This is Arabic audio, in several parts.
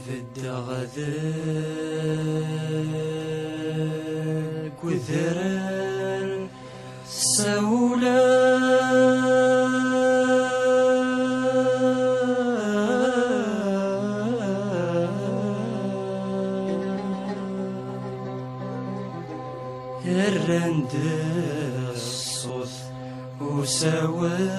في الدغذاك وذران سولا الرند الصوت وسوان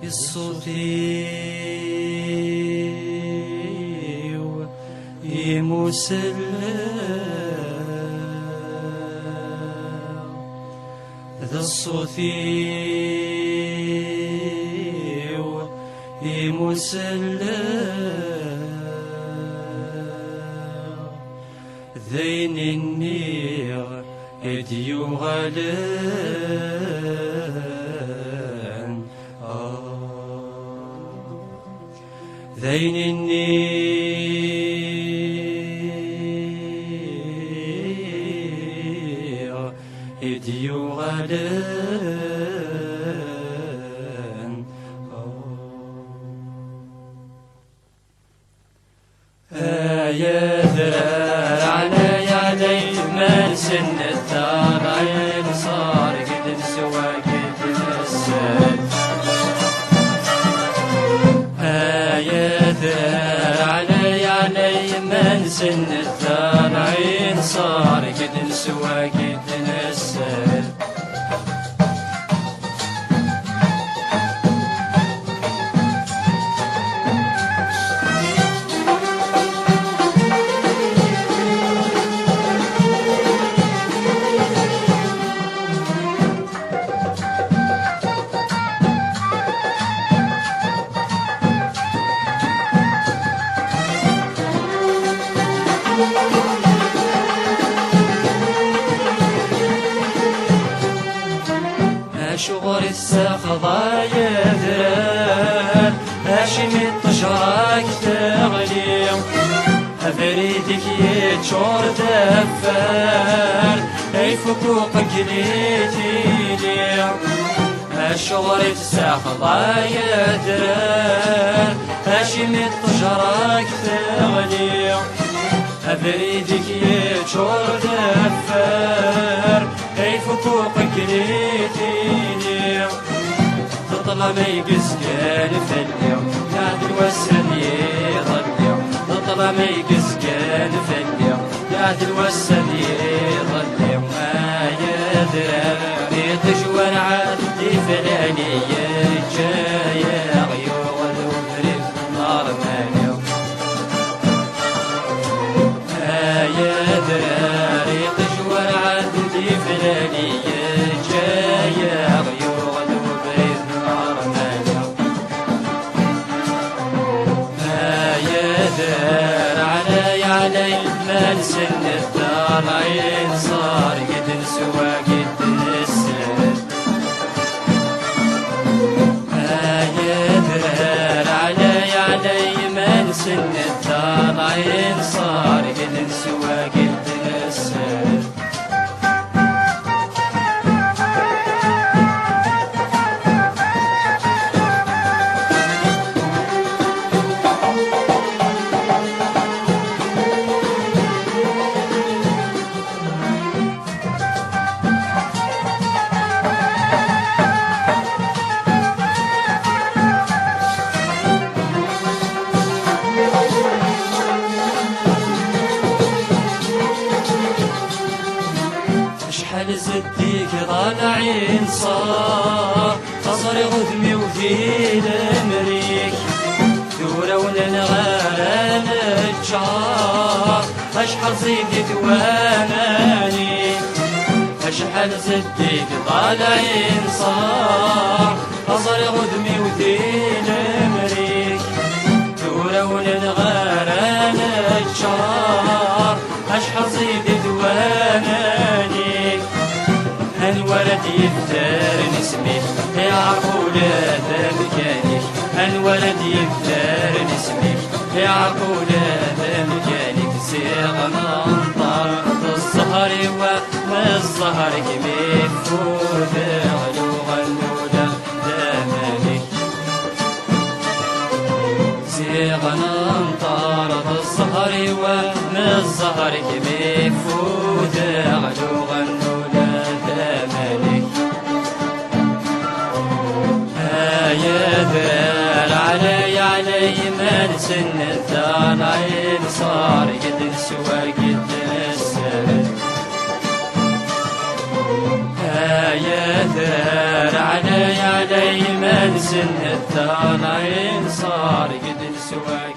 الصوتي يمسلا ذا الصوتي يمسلا ذين النير يديو غلان ذين النير يديو غلان يا ذراعنا يا دايما سن الثراين صار قد سوى قد السد يا ذراعنا يا دايما سن الثراين صار قد سوى قد السد شغل السخضة يذران هاشم الطشراك تغلي أفريدك يتشور دفار أي فكوقك ليتيلي شغل السخضة يذران هاشم الطشراك تغلي أفريدك يتشور دفار أي فكوقك ليتيلي تطلع ما يقس كان في اليوم قاعد الوسن يضل تطلع ما يقس كان في اليوم قاعد الوسن يضل يا دراري تجوان عادي فلاني جاية غيوغ الوفريد نار ماليو يا دراري تجوان عادي فلاني جاية غيوغ الوفريد نار ماليو يا دار علي المال سن الدارين صار قد سوى قد السد يا دار علي من سن الدارين صار قد سوى قد السد شحال زديك ضالعين صار قصري غذمي وفي الامريك دورة وننغال نتشار اشحال زيدك واماني اشحال زديك ضالعين صار قصري غذمي وفي الامريك دورة وننغال نتشار اشحال زيدك واماني الولد يفتر نسمي يعرفوا ولاد مكانك الولد يفتر نسمي يعرفوا ولاد مكانك سيغ منطر الزهر والزهر كميف فود علو غنو غنم طارد الزهر ومن الزهر كيف فوت غدو غنو لا ثمانك يا ذال علي من سن الثانين صار قد سوى قد السهل يا ذال علي من سن الثانين صار قد سوى